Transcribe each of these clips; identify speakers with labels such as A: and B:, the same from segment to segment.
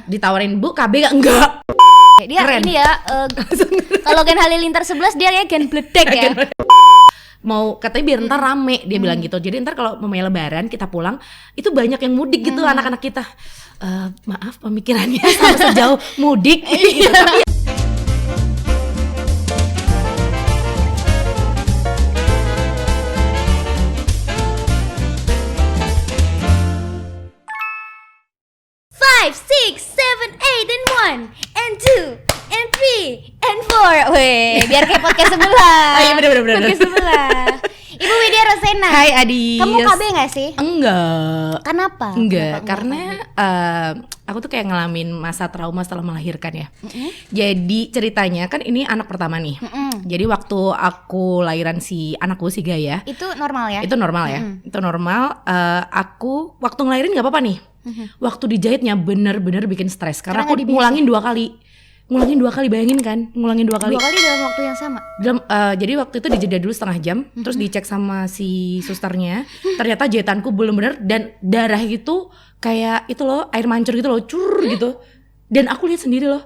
A: Ditawarin Bu KB gak? Enggak.
B: Dia
A: Keren.
B: ini ya kalau Gen Halilintar 11 dia kayak Gen Bledek ya.
A: Mau katanya biar ntar rame dia bilang gitu. Jadi ntar kalau mamanya lebaran kita pulang itu banyak yang mudik gitu anak-anak kita. Maaf pemikirannya sama sejauh mudik gitu. Tapi
B: 5, 6, 7, 8, and 1, and 2, and 3, and 4. Weh, biar kayak podcast sebelah.
A: Oh iya bener.
B: Podcast sebelah. Ibu Widya Rosena.
A: Hai Adis.
B: Kamu KB gak sih?
A: Enggak.
B: Kenapa?
A: Enggak,
B: Kenapa
A: karena aku tuh kayak ngalamin masa trauma setelah melahirkan ya. Jadi ceritanya kan ini anak pertama nih. Jadi waktu aku lahiran si anakku si Gaya,
B: Itu normal ya?
A: itu normal ya. Itu normal. Aku waktu ngelahirin nggak apa-apa nih. Waktu dijahitnya bener-bener bikin stres karena
B: Karena
A: aku
B: nggak dibius
A: ngulangin 2 kali. Ngulangin 2 kali, bayangin kan? Ngulangin 2 kali.
B: 2 kali dalam waktu yang sama?
A: Jadi waktu itu dijeda dulu setengah jam, terus dicek sama si susternya, ternyata jahitanku belum bener dan darah itu kayak itu loh, air mancur gitu loh, cur gitu. Dan aku lihat sendiri loh.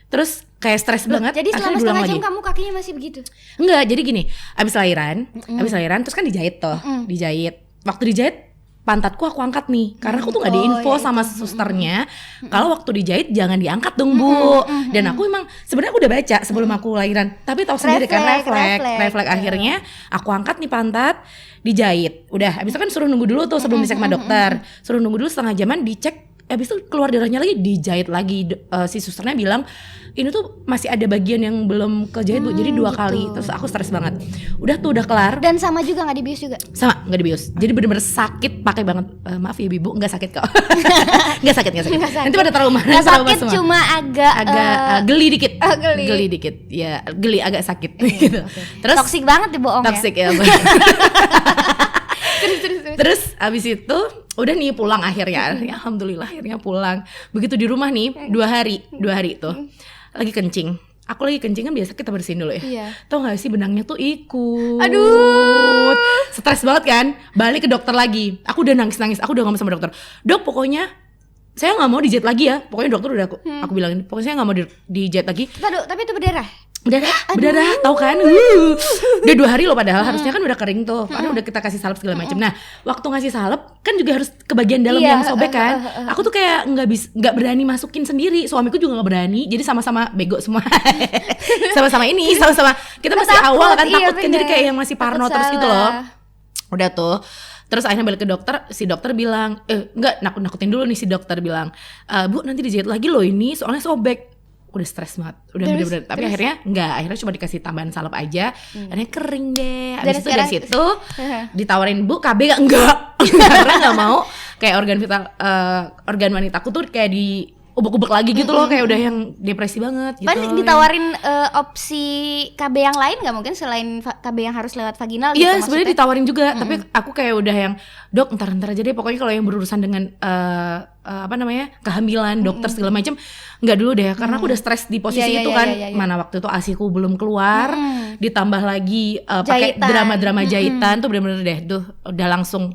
A: Terus kayak stres banget.
B: Jadi selama
A: akhirnya diulang
B: setengah jam
A: lagi.
B: kamu kakinya masih begitu?
A: Enggak, jadi gini, abis lahiran terus kan dijahit tuh, dijahit. Waktu dijahit pantatku aku angkat nih, karena aku tuh nggak diinfo sama susternya kalau waktu dijahit jangan diangkat dong Bu. Dan aku emang sebenarnya aku udah baca sebelum aku lahiran, tapi tahu sendiri kan refleks. Akhirnya aku angkat nih pantat, dijahit. Udah, abis itu kan suruh nunggu dulu tuh sebelum dicek sama dokter, suruh nunggu dulu setengah jaman dicek. Abis itu keluar darahnya lagi, dijahit lagi. Si susternya bilang ini tuh masih ada bagian yang belum kejahit Bu, jadi 2 kali. Terus aku stres banget. Udah tuh udah kelar.
B: Dan sama juga gak dibius juga?
A: Sama, nggak dibius. Jadi bener-bener sakit, pakai banget. Maaf ya Ibu, nggak sakit kok. Nggak sakit. Nanti pada trauma.
B: Gak sakit, cuma agak
A: geli dikit.
B: geli.
A: Geli dikit. Ya, geli agak sakit gitu. Terus
B: toksik banget ya bohong
A: toxic ya. Terus abis itu udah nih pulang akhirnya. Alhamdulillah akhirnya pulang. Begitu di rumah nih 2 hari tuh lagi kencing. Aku lagi kencing kan biasa kita bersihin dulu ya.
B: Iya.
A: Tau gak sih benangnya tuh ikut.
B: Aduh.
A: Stres banget kan. Balik ke dokter lagi. Aku udah nangis. Aku udah ngomong sama dokter. Dok pokoknya saya gak mau dijahit lagi ya. Pokoknya dokter udah aku bilangin. Pokoknya saya gak mau dijahit lagi.
B: Tapi itu berdarah?
A: Berdarah, tahu kan? Udah 2 hari loh padahal harusnya kan udah kering tuh. Karena udah kita kasih salep segala macam. Nah, waktu ngasih salep kan juga harus ke bagian dalam yang sobek kan. Aku tuh kayak nggak berani masukin sendiri. Suamiku juga nggak berani. Jadi sama-sama bego semua. sama-sama kita masih awal kan takut kan, jadi kayak yang masih parno terus gitu loh. Udah tuh. Terus akhirnya balik ke dokter, si dokter bilang, enggak, nakut-nakutin dulu nih si dokter bilang, Bu nanti dijahit lagi loh ini soalnya sobek. Udah stres banget, udah bener-bener. Tapi akhirnya cuma dikasih tambahan salep aja, akhirnya kering deh. Abis itu dari situ ditawarin Bu KB gak? Enggak, karena nggak mau kayak organ wanitaku tuh kayak di ubek-ubek lagi gitu loh, kayak udah yang depresi banget gitu.
B: Pan ditawarin opsi KB yang lain nggak mungkin selain KB yang harus lewat vaginal gitu?
A: Iya sebenarnya ditawarin juga, tapi aku kayak udah yang dok ntar aja deh, pokoknya kalau yang berurusan dengan kehamilan, dokter segala macam nggak dulu deh, karena aku udah stres di posisi itu kan. Mana waktu itu ASIku belum keluar, ditambah lagi pakai drama-drama jahitan tuh bener-bener deh tuh udah langsung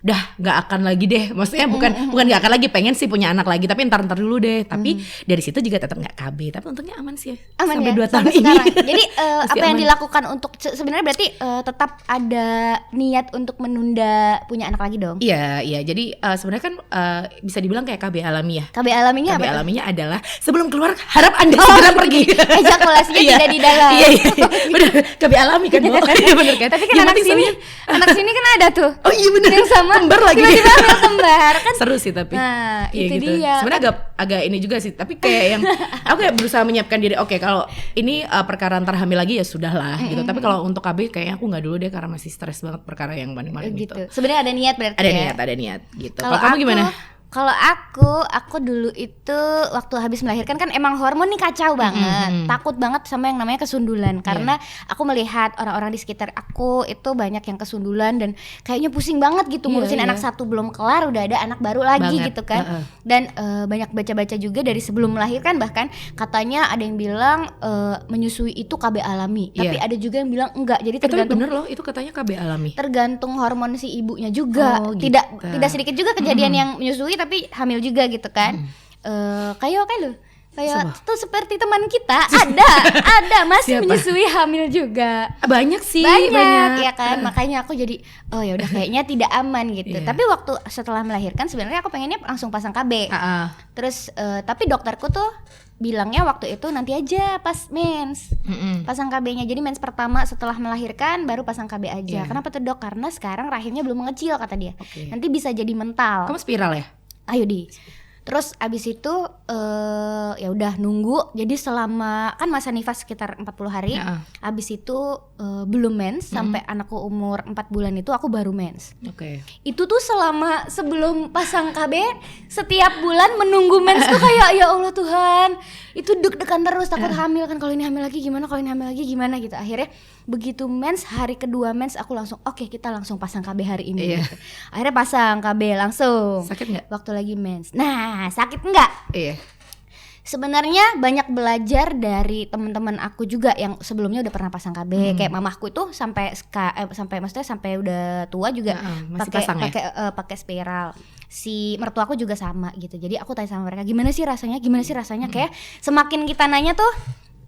A: nggak akan lagi deh, maksudnya bukan nggak akan lagi, pengen sih punya anak lagi tapi ntar dulu deh. Tapi dari situ juga tetap nggak KB, tapi untungnya aman sih sampai
B: ya?
A: 2 tahun ini.
B: Jadi apa yang dilakukan untuk sebenarnya berarti tetap ada niat untuk menunda punya anak lagi dong?
A: Iya, jadi sebenarnya kan bisa dibilang kayak KB alami ya.
B: KB alaminya
A: KB alaminya adalah sebelum keluar harap Anda segera pergi.
B: Ejakulasinya tidak di dalam.
A: Iya. Benar, KB alami kan. Iya benar kan.
B: Tapi kan anak sini kan ada tuh.
A: Oh iya benar.
B: Yang sama
A: kembar lagi.
B: Tiba-tiba hamil kembar kan.
A: Seru sih tapi.
B: Nah,
A: iya,
B: itu
A: gitu.
B: dia.
A: Sebenarnya agak ini juga sih, tapi kayak yang aku kayak berusaha menyiapkan diri. Oke, kalau ini perkara antar hamil lagi ya sudahlah gitu. Tapi kalau untuk KB kayaknya aku nggak dulu deh karena masih stres banget perkara yang maning-maning gitu.
B: Sebenarnya ada niat berarti.
A: Ada niat gitu. Kalau kamu gimana?
B: Kalau aku dulu itu waktu habis melahirkan kan emang hormon nih kacau banget. Takut banget sama yang namanya kesundulan, karena aku melihat orang-orang di sekitar aku itu banyak yang kesundulan dan kayaknya pusing banget gitu ngurusin anak satu belum kelar udah ada anak baru lagi gitu kan. Dan banyak baca-baca juga dari sebelum melahirkan, bahkan katanya ada yang bilang menyusui itu KB alami, tapi ada juga yang bilang enggak. Jadi tergantung.
A: Tapi bener loh itu katanya KB alami.
B: Tergantung hormon si ibunya juga. Tidak sedikit juga kejadian yang menyusui tapi hamil juga gitu kan. kayak lo. Kayak
A: Siapa?
B: tuh seperti teman kita ada masih
A: Siapa?
B: menyusui hamil juga.
A: Banyak sih,
B: Banyak ya kan, makanya aku jadi oh ya udah kayaknya tidak aman gitu.
A: Iya.
B: Tapi waktu setelah melahirkan sebenarnya aku pengennya langsung pasang KB. Terus tapi dokterku tuh bilangnya waktu itu nanti aja pas mens pasang KB-nya. Jadi mens pertama setelah melahirkan baru pasang KB aja.
A: Iya.
B: Kenapa tuh dok? Karena sekarang rahimnya belum mengecil kata dia.
A: Oke.
B: Nanti bisa jadi mental.
A: Kamu spiral ya?
B: Ayo di. Terus abis itu ya udah nunggu. Jadi selama kan masa nifas sekitar 40 hari. Abis itu belum mens sampai anakku umur 4 bulan itu aku baru mens.
A: Oke.
B: Itu tuh selama sebelum pasang KB setiap bulan menunggu mens tuh kayak ya Allah Tuhan. Itu deg-degan terus takut hamil kan, kalau ini hamil lagi gimana, kalau ini hamil lagi gimana gitu. Akhirnya begitu mens hari kedua mens aku langsung oke, kita langsung pasang KB hari ini. Gitu. Akhirnya pasang KB langsung.
A: Sakit nggak?
B: Waktu lagi mens. Nah, sakit enggak?
A: Iya.
B: Sebenarnya banyak belajar dari teman-teman aku juga yang sebelumnya udah pernah pasang KB. Kayak mamahku itu sampai maksudnya sampai udah tua juga
A: masih pasang ya?
B: pakai spiral. Si mertuaku juga sama gitu. Jadi aku tanya sama mereka, gimana sih rasanya? Gimana sih rasanya? Kayak semakin kita nanya tuh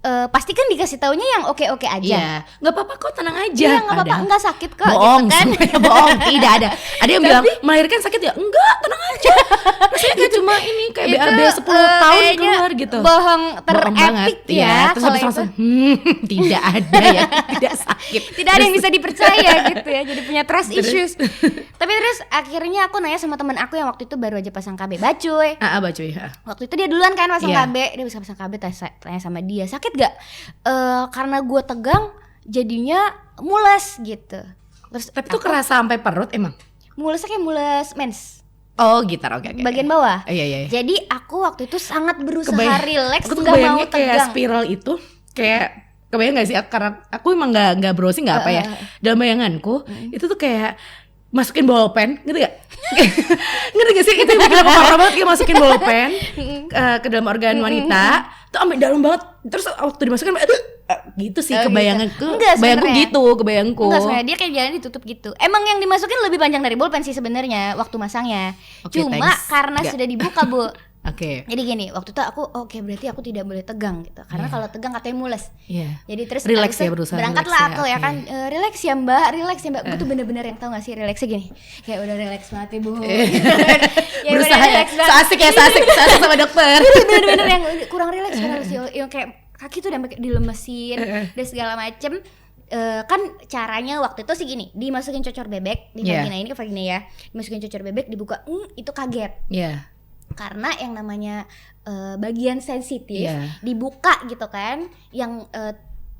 B: pasti kan dikasih taunya yang oke-oke aja.
A: Iya, nggak apa-apa kok, tenang aja.
B: Iya, nggak apa-apa, nggak sakit kok.
A: Bohong,
B: gitu kan?
A: semuanya bohong. Tidak ada. Ada yang bilang melahirkan sakit ya? Enggak, tenang aja. Rasanya kayak cuma ini kayak BAB 10 tahun keluar gitu.
B: Bohong
A: banget
B: ya.
A: Terus habis langsung tidak ada ya, tidak sakit.
B: Tidak ada yang bisa dipercaya gitu ya. Jadi punya trust issues. Tapi terus akhirnya aku nanya sama teman aku yang waktu itu baru aja pasang KB, Bacuy.
A: Bacuy.
B: Waktu itu dia duluan kan pasang
A: Iya.
B: KB, dia bisa pasang KB, tanya sama dia, sakit gak? Karena gue tegang jadinya mules gitu. Terus
A: Tapi tuh kerasa sampai perut emang?
B: mulesnya kayak mules mens.
A: Oh gitar, oke.
B: Bagian bawah.
A: Iya.
B: Jadi aku waktu itu sangat berusaha rileks,
A: Aku tuh
B: gak mau
A: kebayangnya kayak
B: tegang.
A: spiral itu kayak kebayang gak sih? Karena aku emang nggak browsing nggak apa ya. Dalam bayanganku itu tuh kayak masukin bolpen, ngerti gak? Ngerti gak sih? Itu yang bikin aku parah banget, kayak masukin bolpen ke dalam organ wanita, tuh sampai dalam banget. Terus waktu dimasukin gitu sih kebayanganku.
B: Enggak,
A: Kebayangku
B: sebenarnya.
A: gitu, kebayangku.
B: Enggak, sebenarnya dia kayak jalan ditutup gitu. Emang yang dimasukin lebih panjang dari bolpen sih sebenarnya waktu masangnya.
A: Oke,
B: Cuma
A: thanks.
B: karena
A: Enggak.
B: sudah dibuka, Bu.
A: Oke.
B: Jadi gini, waktu itu aku oke, berarti aku tidak boleh tegang gitu. Karena kalau tegang katanya mules.
A: Iya.
B: Jadi terus
A: Relax
B: abis itu
A: ya, berusaha
B: berangkat
A: relax
B: lah
A: ya,
B: aku ya
A: oke.
B: kan, relax ya mbak. Gue tuh bener-bener yang tau gak sih relaxnya gini, kayak udah relax banget ya bu. Ya,
A: Berusaha
B: bener
A: ya.
B: relax banget.
A: So asik ya, so asik sama dokter.
B: Bener-bener yang kurang relax kan harus yang kayak kaki tuh udah dilemesin dan segala macem. Kan caranya waktu itu sih gini, dimasukin cocor bebek di vagina ini ke vagina ya, dimasukin cocor bebek, dibuka, itu kaget.
A: Iya.
B: Karena yang namanya bagian sensitif dibuka gitu kan, yang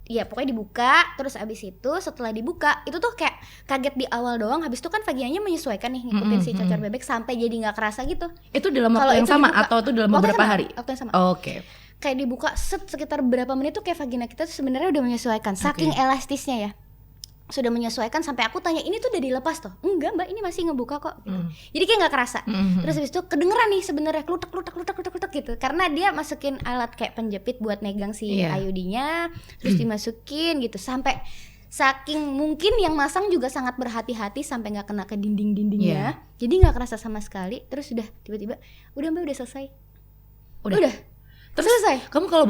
B: ya pokoknya dibuka, terus abis itu setelah dibuka itu tuh kayak kaget di awal doang, habis itu kan vaginanya menyesuaikan nih ngikutin si cocor bebek sampai jadi nggak kerasa gitu.
A: Itu dalam
B: Kalau
A: waktu yang
B: itu
A: sama
B: dibuka,
A: atau itu dalam
B: waktu
A: beberapa
B: sama,
A: hari?
B: waktu yang sama.
A: Oke.
B: Kayak dibuka sekitar berapa menit tuh kayak vagina kita tuh sebenarnya udah menyesuaikan, saking elastisnya ya. Sudah menyesuaikan sampai aku tanya, ini tuh udah dilepas toh? Enggak mbak, ini masih ngebuka kok gitu. Jadi kayak gak kerasa. Terus habis itu kedengeran nih sebenarnya klutek gitu, karena dia masukin alat kayak penjepit buat megang si IUD-nya, terus dimasukin gitu sampai saking mungkin yang masang juga sangat berhati-hati sampai nggak kena ke dinding-dindingnya. Jadi nggak kerasa sama sekali. Terus udah tiba-tiba udah mbak, udah selesai. Udah. Terus selesai.
A: Kamu kalau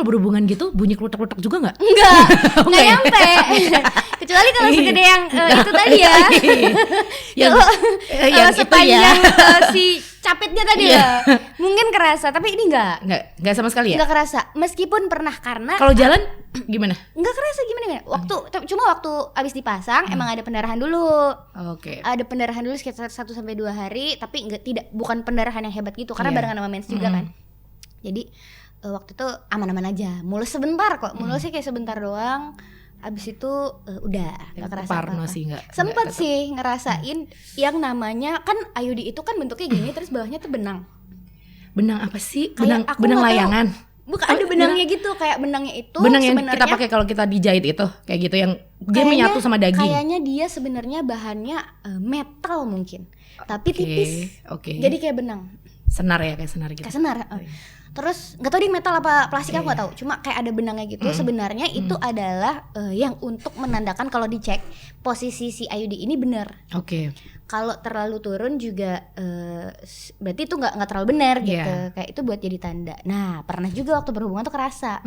A: berhubungan gitu bunyi klutak-klutak juga nggak?
B: Enggak nyampe. Kecuali kalau segede yang itu tadi ya. Yang sepanjang si capitnya tadi ya. Mungkin kerasa, tapi ini
A: Nggak sama sekali ya?
B: Enggak kerasa. Meskipun pernah, karena
A: Kalau jalan gimana?
B: enggak kerasa gimana. Cuma waktu abis dipasang emang ada pendarahan dulu.
A: Oke.
B: Ada pendarahan dulu sekitar 1-2 hari, tapi bukan pendarahan yang hebat gitu karena barengan sama mens juga kan. Jadi waktu itu aman-aman aja, mulus sebentar kok, mulusnya kayak sebentar doang. Abis itu udah nggak kerasa
A: Parno
B: apa-apa.
A: sih
B: Sempet sih ngerasain yang namanya kan IUD itu kan bentuknya gini, terus bawahnya tuh benang.
A: Benang apa sih?
B: Kayak aku
A: Benang
B: nggak tahu.
A: layangan.
B: Bukan, ada benangnya gitu, kayak benangnya itu
A: Benang yang
B: sebenarnya
A: kita pakai kalau kita dijahit itu, kayak gitu yang dia menyatu sama daging.
B: Kayaknya dia sebenarnya bahannya metal mungkin, tapi tipis.
A: Oke.
B: Jadi kayak benang.
A: Senar ya, kayak senar gitu.
B: Kayak senar. Terus nggak tahu di metal apa plastik aku nggak tahu. Cuma kayak ada benangnya gitu. Sebenarnya itu adalah yang untuk menandakan kalau dicek posisi si IUD ini benar.
A: Oke.
B: Kalau terlalu turun juga berarti itu nggak terlalu benar gitu. Kayak itu buat jadi tanda. Nah pernah juga waktu berhubungan tuh kerasa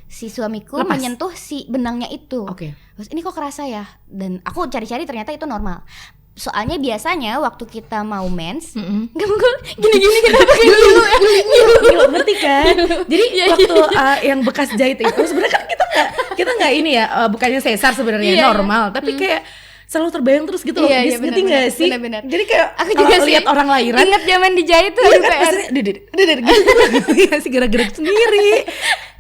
B: si suamiku menyentuh si benangnya itu. Terus ini kok kerasa ya? Dan aku cari-cari ternyata itu normal. Soalnya biasanya waktu kita mau mens, gini-gini kita pakai ngilu ya.
A: Ngilu, ngerti kan? Jadi waktu yang bekas jahit itu sebenarnya kan kita nggak ini ya, bukannya sesar sebenarnya normal, tapi kayak selalu terbayang terus gitu loh. Ngerti nggak sih?
B: Bener.
A: Jadi kayak
B: aku juga
A: lihat orang lahiran.
B: Ingat zaman dijahit tuh
A: kan gitu sih gerak-gerak sendiri.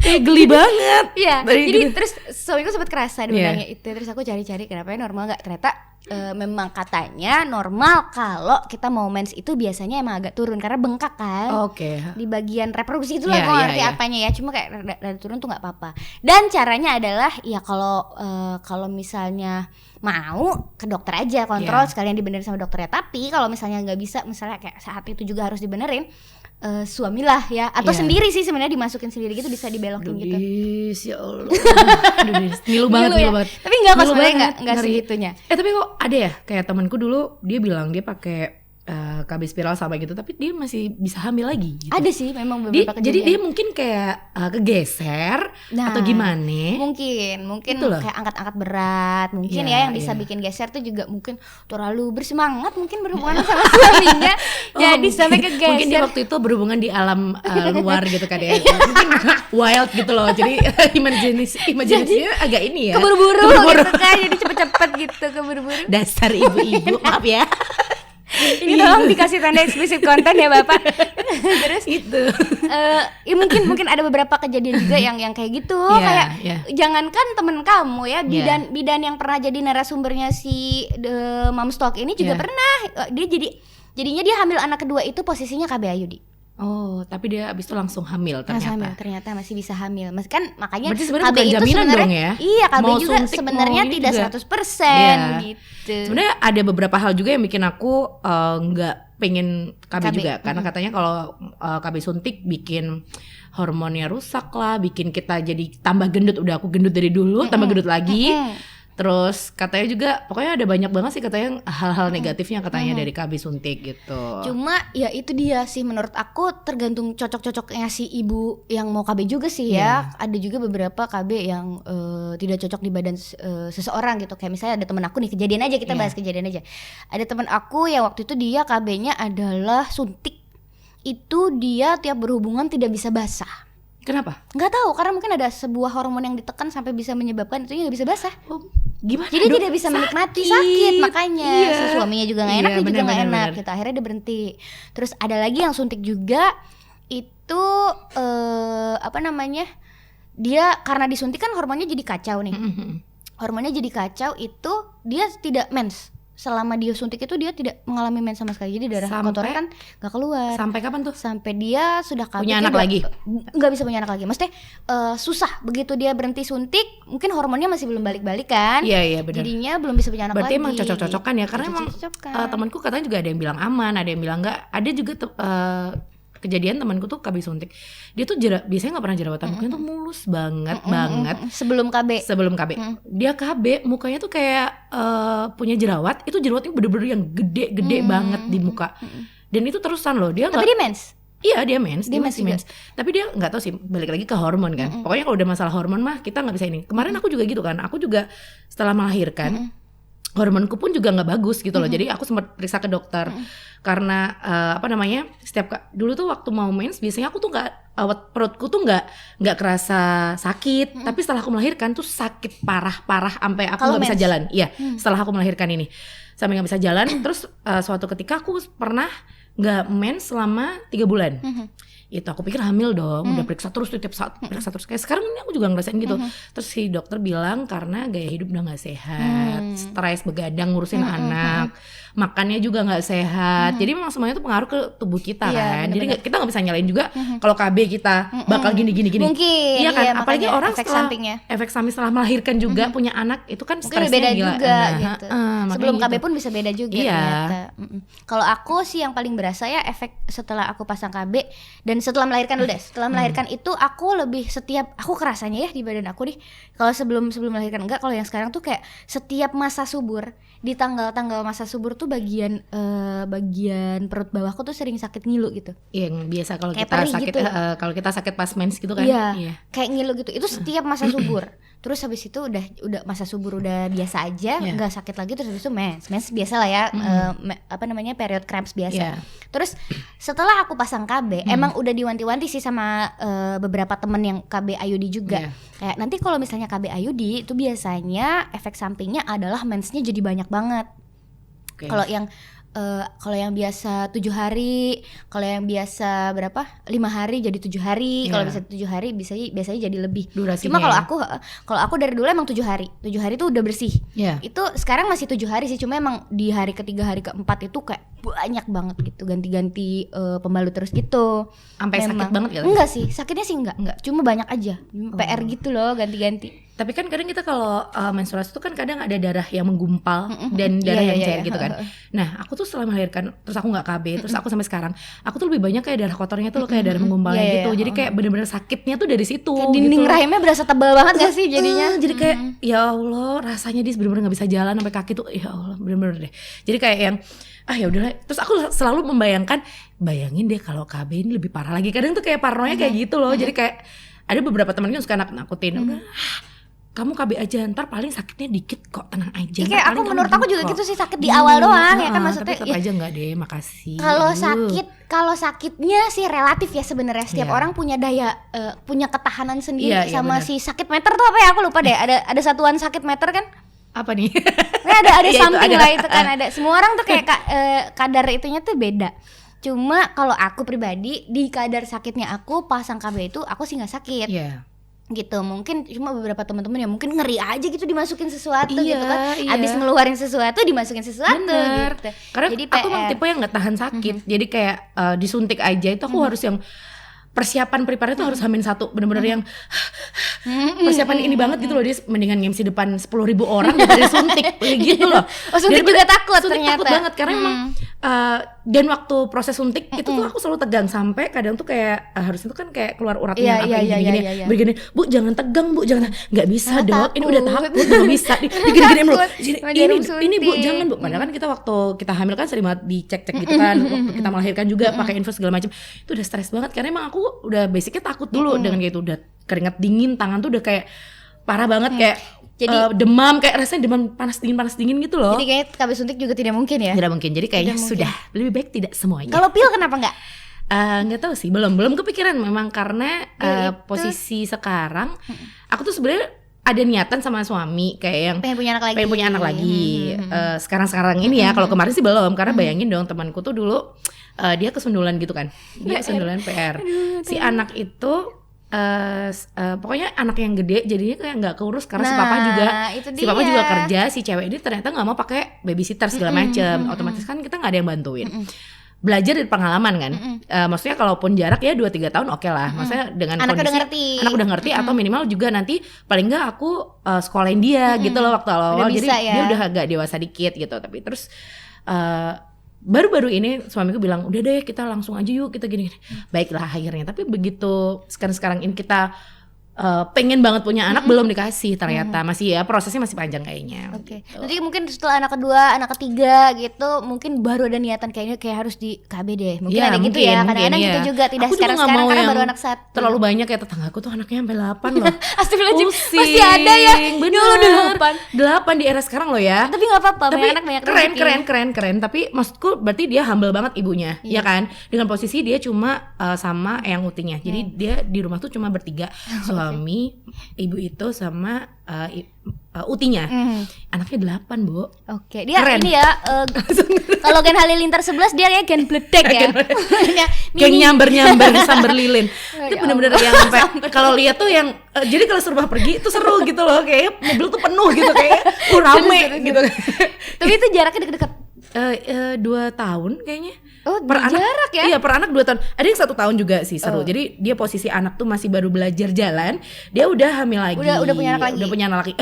A: Kayak geli banget.
B: Iya. Jadi terus suamiku sempat kerasa di benangnya itu. Terus aku cari-cari kenapa normal nggak? Ternyata memang katanya normal kalau kita mau mens itu biasanya emang agak turun karena bengkak kan. Di bagian reproduksi itu lah aku ngerti apanya ya. Cuma kayak rada turun tuh nggak apa-apa. Dan caranya adalah ya kalau misalnya mau ke dokter aja kontrol sekalian dibenerin sama dokternya. Tapi kalau misalnya nggak bisa, misalnya kayak saat itu juga harus dibenerin, suamilah ya atau sendiri sih sebenarnya dimasukin sendiri gitu, bisa dibelokin gitu.
A: Ya Allah. Ngilu banget.
B: Tapi enggak kok sebenarnya enggak segitunya.
A: Tapi kok ada ya kayak temanku dulu dia bilang dia pakai KB spiral sama gitu tapi dia masih bisa hamil lagi gitu.
B: Ada sih memang beberapa kejadian.
A: Jadi dia mungkin kayak kegeser atau gimana? Mungkin
B: kayak angkat-angkat berat mungkin ya yang bisa bikin geser tuh juga mungkin terlalu bersemangat mungkin berhubungan sama suaminya. Jadi sampai kegeser.
A: Mungkin dia waktu itu berhubungan di alam luar gitu kan ya. Mungkin wild gitu loh. Jadi imajinasinya agak ini ya.
B: Keburu-buru gitu kan. Jadi cepet-cepet gitu keburu-buru.
A: Dasar ibu-ibu, maaf ya.
B: Ini tolong dikasih tanda eksplisit konten ya Bapak. Terus
A: itu
B: ya mungkin ada beberapa kejadian juga yang kayak gitu. Jangankan temen kamu ya, bidan yang pernah jadi narasumbernya si Mom Stock ini juga pernah. Dia jadinya dia hamil anak kedua itu posisinya KB IUD.
A: Tapi dia abis itu langsung hamil ternyata.
B: Ternyata masih bisa hamil. Mas kan makanya
A: berarti KB itu sebenarnya dong ya.
B: Iya, KB mau juga sebenarnya tidak juga 100% gitu.
A: Sebenarnya ada beberapa hal juga yang bikin aku nggak pengen KB juga karena katanya kalau KB suntik bikin hormonnya rusak lah, bikin kita jadi tambah gendut. Udah aku gendut dari dulu, tambah gendut lagi. Terus katanya juga pokoknya ada banyak banget sih katanya hal-hal negatifnya katanya dari KB suntik gitu.
B: Cuma ya itu dia sih menurut aku tergantung cocok-cocoknya si ibu yang mau KB juga sih ya. Ada juga beberapa KB yang tidak cocok di badan seseorang gitu. Kayak misalnya ada temen aku nih, kejadian aja kita bahas kejadian aja. Ada temen aku yang waktu itu dia KB-nya adalah suntik. Itu dia tiap berhubungan tidak bisa basah.
A: Kenapa?
B: Nggak tahu, karena mungkin ada sebuah hormon yang ditekan sampai bisa menyebabkan itu nggak bisa basah.
A: Gimana?
B: Jadi tidak bisa menikmati sakit makanya. Suaminya juga nggak enak, dia juga nggak enak. Gitu. Akhirnya dia berhenti. Terus ada lagi yang suntik juga itu dia karena disuntik kan hormonnya jadi kacau nih. Hormonnya jadi kacau itu dia tidak mens. Selama dia suntik itu dia tidak mengalami mens sama sekali. Jadi darah kotornya kan gak keluar.
A: Sampai kapan tuh?
B: Sampai dia sudah
A: punya anak lagi?
B: Gak bisa punya anak lagi. Maksudnya susah. Begitu dia berhenti suntik, mungkin hormonnya masih belum balik-balik kan.
A: Iya benar.
B: Jadinya belum bisa punya anak
A: berarti
B: lagi.
A: Berarti emang cocok-cocokan ya. Karena emang temanku katanya juga ada yang bilang aman, ada yang bilang enggak. Ada juga kejadian temanku tuh KB suntik. Dia tuh biasanya gak pernah jerawatan. Mukanya tuh mulus banget.
B: Sebelum KB.
A: Dia KB mukanya tuh kayak punya jerawat. Itu jerawatnya bener-bener yang gede-gede banget di muka. Dan itu terusan loh.
B: Tapi dia mens?
A: Iya dia mens. Dia masih mens. Tapi dia gak tahu sih, balik lagi ke hormon kan. Pokoknya kalau udah masalah hormon mah kita gak bisa ini. Kemarin aku juga gitu kan. Aku juga setelah melahirkan hormonku pun juga nggak bagus gitu loh. Jadi aku sempat periksa ke dokter karena dulu tuh waktu mau mens biasanya aku tuh perutku tuh nggak kerasa sakit, tapi setelah aku melahirkan tuh sakit parah sampai aku nggak bisa jalan. Iya, setelah aku melahirkan ini sampai nggak bisa jalan. Terus suatu ketika aku pernah nggak mens selama 3 bulan. Itu aku pikir hamil dong, udah periksa terus tuh tiap saat, periksa terus. Kayak sekarang ini aku juga ngerasain gitu. Terus si dokter bilang karena gaya hidup udah gak sehat, stres, begadang ngurusin anak, makannya juga gak sehat. Jadi memang semuanya tuh pengaruh ke tubuh kita kan. Jadi kita gak bisa nyalain juga kalau KB kita bakal gini.
B: Mungkin.
A: Iya kan, apalagi orang
B: efek
A: setelah
B: sampingnya.
A: efek samping setelah melahirkan juga punya anak itu kan
B: Mungkin
A: stresnya
B: beda
A: gila.
B: juga gitu. Sebelum
A: makanya
B: KB
A: gitu.
B: pun bisa beda juga
A: Iya.
B: ternyata. Kalau aku sih yang paling berasa ya efek setelah aku pasang KB dan setelah melahirkan dulu deh. Setelah melahirkan itu aku lebih aku kerasanya ya di badan aku nih. Kalau sebelum melahirkan enggak, kalau yang sekarang tuh kayak setiap masa subur, di tanggal-tanggal masa subur tuh bagian perut bawahku tuh sering sakit ngilu gitu.
A: Yang biasa kalau
B: Kayak
A: kita
B: perih
A: sakit
B: gitu.
A: kalau kita sakit pas mens gitu kan.
B: Iya. Kayak ngilu gitu. Itu setiap masa subur. Terus habis itu udah masa subur udah biasa aja, nggak sakit lagi. Terus habis itu mens biasa lah ya, period cramps biasa. Terus setelah aku pasang KB, emang udah diwanti-wanti sih sama beberapa temen yang KB IUD juga. Kayak nanti kalau misalnya KB IUD itu biasanya efek sampingnya adalah mensnya jadi banyak banget. Kalau yang biasa 7 hari, kalau yang biasa berapa 5 hari jadi 7 hari, kalau bisa 7 hari biasanya jadi lebih.
A: Durasinya.
B: Cuma kalau aku dari dulu emang 7 hari tuh udah bersih. Itu sekarang masih 7 hari sih, cuma emang di hari ketiga hari keempat itu kayak banyak banget gitu, ganti-ganti pembalut terus gitu.
A: Sampai sakit banget gitu?
B: Enggak sih, sakitnya sih enggak, cuma banyak aja PR gitu loh, ganti-ganti.
A: Tapi kan kadang kita kalau menstruasi itu kan kadang ada darah yang menggumpal dan darah yang cair gitu kan. Nah aku tuh setelah melahirkan terus aku nggak KB, terus aku sampai sekarang aku tuh lebih banyak kayak darah kotornya tuh kayak darah menggumpalnya gitu. Jadi kayak bener-bener sakitnya tuh dari situ.
B: Kayak dinding rahimnya berasa tebal banget gak sih jadinya?
A: Jadi kayak ya Allah, rasanya dia bener-bener nggak bisa jalan sampai kaki tuh, ya Allah bener-bener deh. Jadi kayak yang ya udahlah. Terus aku selalu bayangin deh kalau KB ini lebih parah lagi. Kadang tuh kayak parnonya kayak gitu loh. Jadi kayak ada beberapa temen yang suka nakutin. Udah, kamu KB aja, ntar paling sakitnya dikit kok, tenang aja.
B: Kayak menurut aku juga gitu sih, sakit di awal doang ya kan, maksudnya.
A: Tapi tetap aja enggak deh, makasih.
B: Kalau sakitnya sih relatif ya sebenarnya. Setiap orang punya daya punya ketahanan sendiri sama si sakit meter tuh apa ya, aku lupa deh. Ada satuan sakit meter kan?
A: Apa nih?
B: Ada something lah itu kan, ada. Semua orang tuh kayak kadar itunya tuh beda. Cuma kalau aku pribadi di kadar sakitnya aku pasang KB itu aku sih nggak sakit. Gitu, mungkin cuma beberapa teman-teman yang mungkin ngeri aja gitu dimasukin sesuatu gitu kan, abis ngeluarin sesuatu dimasukin sesuatu gitu.
A: Karena
B: jadi
A: aku memang tipe yang nggak tahan sakit, jadi kayak disuntik aja itu aku harus yang persiapan prepare itu harus H-1, bener-bener yang persiapan ini banget gitu loh. Dia mendingan MC depan 10.000 orang daripada suntik gitu loh.
B: Suntik juga takut ternyata.
A: Takut banget karena emang dan waktu proses suntik itu tuh aku selalu tegang sampai kadang tuh kayak harusnya tuh kan kayak keluar uratnya gini-gini. Begini, Bu jangan tegang Bu, jangan, nggak bisa Dok, ini udah takut nggak bisa. Digini-gini dulu. Ini Bu jangan Bu. Padahal kan kita waktu kita hamil kan sering banget dicek-cek gitu kan. Waktu kita melahirkan juga pakai infus segala macam. Itu udah stres banget karena emang aku udah basicnya takut dulu dengan kayak itu, udah keringat dingin, tangan tuh udah kayak parah banget kayak jadi demam, kayak rasanya demam panas dingin gitu loh.
B: Jadi kayak KB suntik juga tidak mungkin ya?
A: Tidak mungkin, jadi kayaknya sudah lebih baik tidak semuanya.
B: Kalau pil kenapa enggak?
A: Nggak tahu sih, belum kepikiran memang karena posisi sekarang aku tuh sebenarnya ada niatan sama suami kayak yang
B: pengen punya anak lagi.
A: Sekarang ini ya, kalau kemarin sih belum, karena bayangin dong temanku tuh dulu dia kesundulan gitu kan, dia kesundulan PR. Si anak itu pokoknya anak yang gede jadinya kayak nggak keurus karena si papa juga kerja, si cewek ini ternyata nggak mau pakai babysitter segala macem. Otomatis kan kita nggak ada yang bantuin. Belajar dari pengalaman kan, maksudnya kalaupun jarak ya 2-3 tahun oke lah. Maksudnya dengan
B: anak
A: kondisi anak udah ngerti atau minimal juga nanti paling nggak aku sekolahin dia gitu loh waktu awal, jadi dia udah agak dewasa dikit gitu. Tapi terus baru-baru ini suamiku bilang udah deh kita langsung aja yuk kita gini. Baiklah akhirnya. Tapi begitu sekarang ini kita pengen banget punya anak, belum dikasih ternyata. Masih ya prosesnya masih panjang kayaknya.
B: Nanti mungkin setelah anak kedua, anak ketiga gitu mungkin baru ada niatan kayaknya kayak harus di KB deh. Mungkin ada gitu ya. Kadang-kadang gitu juga, tidak sekarang karena baru anak 1.
A: Terlalu banyak ya, tetanggaku tuh anaknya sampai 8 loh.
B: Astagfirullahaladzim, masih ada ya.
A: Bener 8 di era sekarang loh ya.
B: Tapi gak apa-apa, banyak
A: keren. Tapi maksudku berarti dia humble banget ibunya, ya kan. Dengan posisi dia cuma sama eyang utinya. Jadi dia di rumah tuh cuma bertiga, suami, ibu itu sama utinya. Anaknya 8, Bu.
B: Oke, dia
A: Keren.
B: ini ya kalau Gen Halilintar 11 dia kayak Gen Bledek ya.
A: Kayak nyamber-nyamber samber lilin. Itu
B: Ya
A: bener-bener yang sampai kalau lihat tuh yang jadi kalau suruh pergi itu seru gitu loh, kayak mobil tuh penuh gitu kayak rame gitu.
B: Tapi itu jaraknya deket-deket.
A: 2 tahun kayaknya.
B: Oh,
A: Per anak,
B: jarak ya?
A: Iya, per anak 2 tahun. Ada yang 1 tahun juga sih, seru.
B: Oh.
A: Jadi dia posisi anak tuh masih baru belajar jalan, dia udah hamil lagi.
B: Udah punya anak lagi.
A: Udah punya anak lagi.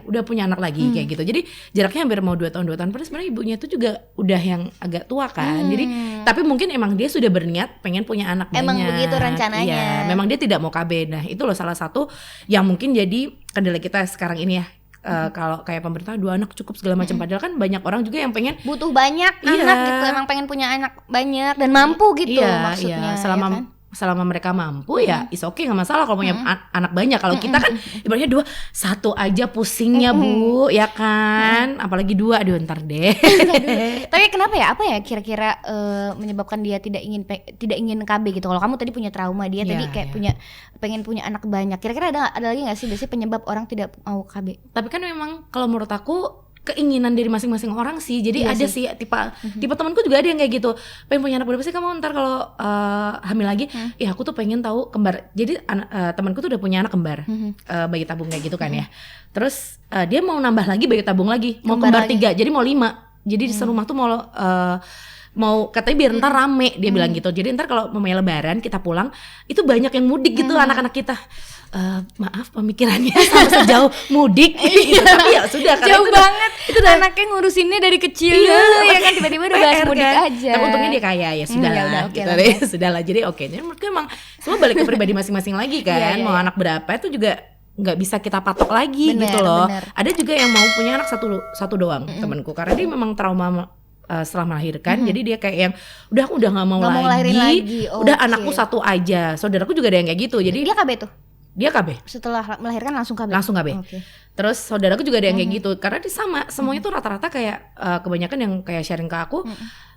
A: Udah punya anak lagi kayak gitu. Jadi jaraknya hampir mau 2 tahun. Padahal sebenarnya ibunya tuh juga udah yang agak tua kan. Jadi tapi mungkin emang dia sudah berniat pengen punya anak banyak.
B: Emang begitu rencananya.
A: Iya, memang dia tidak mau KB. Nah, itu loh salah satu yang mungkin jadi kendala kita sekarang ini ya. Kalau kayak pemerintah 2 anak cukup segala macam, padahal kan banyak orang juga yang pengen
B: Butuh banyak
A: Iya.
B: anak gitu, emang pengen punya anak banyak dan mampu gitu maksudnya.
A: selama
B: ya kan?
A: selama mereka mampu ya is okay, nggak masalah kalau punya anak banyak. Kalau kita kan ibaratnya 2, 1 aja pusingnya Bu, ya kan, apalagi 2, aduh ntar deh.
B: Tapi kenapa ya? Apa ya kira-kira menyebabkan dia tidak ingin KB gitu? Kalau kamu tadi punya trauma, dia tadi kayak pengen punya anak banyak. Kira-kira ada lagi nggak sih biasanya penyebab orang tidak mau KB?
A: Tapi kan memang kalau menurut aku keinginan dari masing-masing orang sih. Jadi ada sih tipe temanku juga ada yang kayak gitu. Pengen punya anak berapa sih kamu ntar kalau hamil lagi? Ya aku tuh pengen tahu kembar. Jadi temanku tuh udah punya anak kembar, bayi tabung kayak gitu kan ya. Terus dia mau nambah lagi bayi tabung lagi, mau kembar 3, jadi mau 5. Jadi di serumah tuh mau katanya biar ntar rame, dia bilang gitu. Jadi ntar kalau mamanya lebaran kita pulang itu banyak yang mudik gitu anak-anak kita. Maaf pemikirannya sama sejauh mudik gitu. Tapi ya sudah karena
B: Jauh banget. Itu anaknya ngurusinnya dari kecil dulu ya kan, tiba-tiba udah bahas mudik
A: kan
B: aja.
A: Tapi untungnya dia kaya ya sudah
B: ya
A: lah
B: udah, oke
A: gitu
B: lah,
A: deh. Sudah lah, jadi oke. Jadi menurutku emang semua balik ke pribadi masing-masing lagi kan. Mau anak berapa itu juga nggak bisa kita patok lagi gitu loh. Ada juga yang mau punya anak satu doang temanku, karena dia memang trauma setelah melahirkan. Jadi dia kayak yang udah nggak mau lagi. Udah anakku 1 aja. Saudaraku juga ada yang kayak gitu. Jadi
B: dia KB tuh.
A: Dia KB.
B: Setelah melahirkan langsung KB.
A: Langsung KB.
B: Okay.
A: Terus saudaraku juga ada yang kayak gitu. Karena dia sama, semuanya tuh rata-rata kayak kebanyakan yang kayak sharing ke aku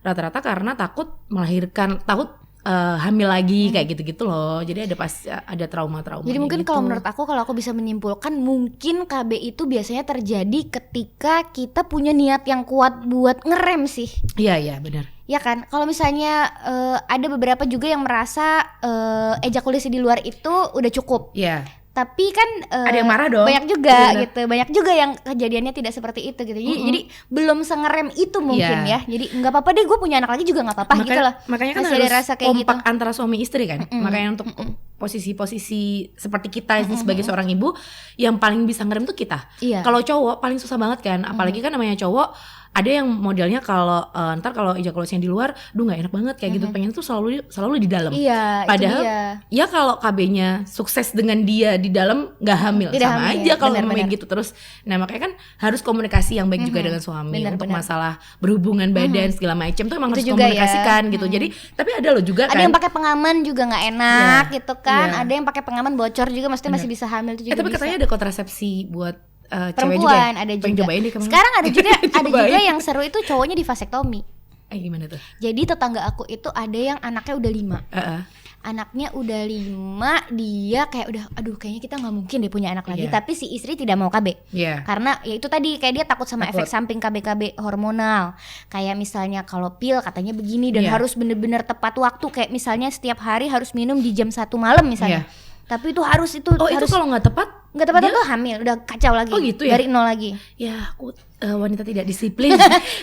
A: rata-rata karena takut melahirkan, takut hamil lagi kayak gitu-gitu loh. Jadi ada trauma-trauma.
B: Jadi mungkin
A: gitu.
B: kalau menurut aku, kalau aku bisa menyimpulkan, mungkin KB itu biasanya terjadi ketika kita punya niat yang kuat buat ngerem sih.
A: Iya benar.
B: Ya kan, kalau misalnya ada beberapa juga yang merasa ejakulasi di luar itu udah cukup.
A: Iya.
B: Tapi kan
A: ada yang marah dong.
B: Banyak juga gitu. Banyak juga yang kejadiannya tidak seperti itu gitu. Jadi belum sengerem itu mungkin ya. Jadi nggak apa-apa deh, gue punya anak lagi juga nggak apa-apa gitu loh.
A: Makanya kan
B: masih
A: harus
B: ada rasa kayak
A: kompak
B: gitu
A: antara suami istri kan. Makanya untuk posisi-posisi seperti kita sebagai seorang ibu, yang paling bisa ngerem tuh kita.
B: Iya.
A: Kalau cowok paling susah banget kan. Apalagi kan namanya cowok, ada yang modelnya kalau ntar kalau ejakulasinya di luar, nggak enak banget kayak gitu. Pengen tuh selalu di dalam.
B: Iya.
A: Padahal ya kalau KB-nya sukses dengan dia di dalam nggak hamil,
B: tidak
A: sama
B: hamil,
A: aja kalau
B: benar.
A: ngomongin gitu terus. Nah makanya kan harus komunikasi yang baik juga dengan suami untuk masalah berhubungan badan segala macam tuh emang harus komunikasikan gitu. Jadi tapi ada loh juga
B: ada
A: kan.
B: yang pakai pengaman juga nggak enak gitu kan. Ada yang pakai pengaman bocor juga, maksudnya masih bisa hamil itu juga.
A: Tapi
B: bisa.
A: katanya ada kontrasepsi buat
B: perempuan
A: cewek juga.
B: Ada
A: Pengen
B: juga.
A: cobain deh kamu.
B: Sekarang ada juga yang seru itu cowoknya di vasektomi.
A: Gimana tuh?
B: Jadi tetangga aku itu ada yang anaknya udah 5. Anaknya udah 5, dia kayak udah aduh kayaknya kita nggak mungkin deh punya anak lagi. Tapi si istri tidak mau KB. Karena ya itu tadi kayak dia takut sama efek samping KB hormonal. Kayak misalnya kalau pil katanya begini dan harus bener-bener tepat waktu, kayak misalnya setiap hari harus minum di jam 1 malam misalnya. Tapi itu harus
A: itu kalau nggak tepat
B: itu hamil, udah kacau lagi.
A: Oh gitu ya?
B: Dari 0 lagi.
A: Ya aku wanita tidak disiplin.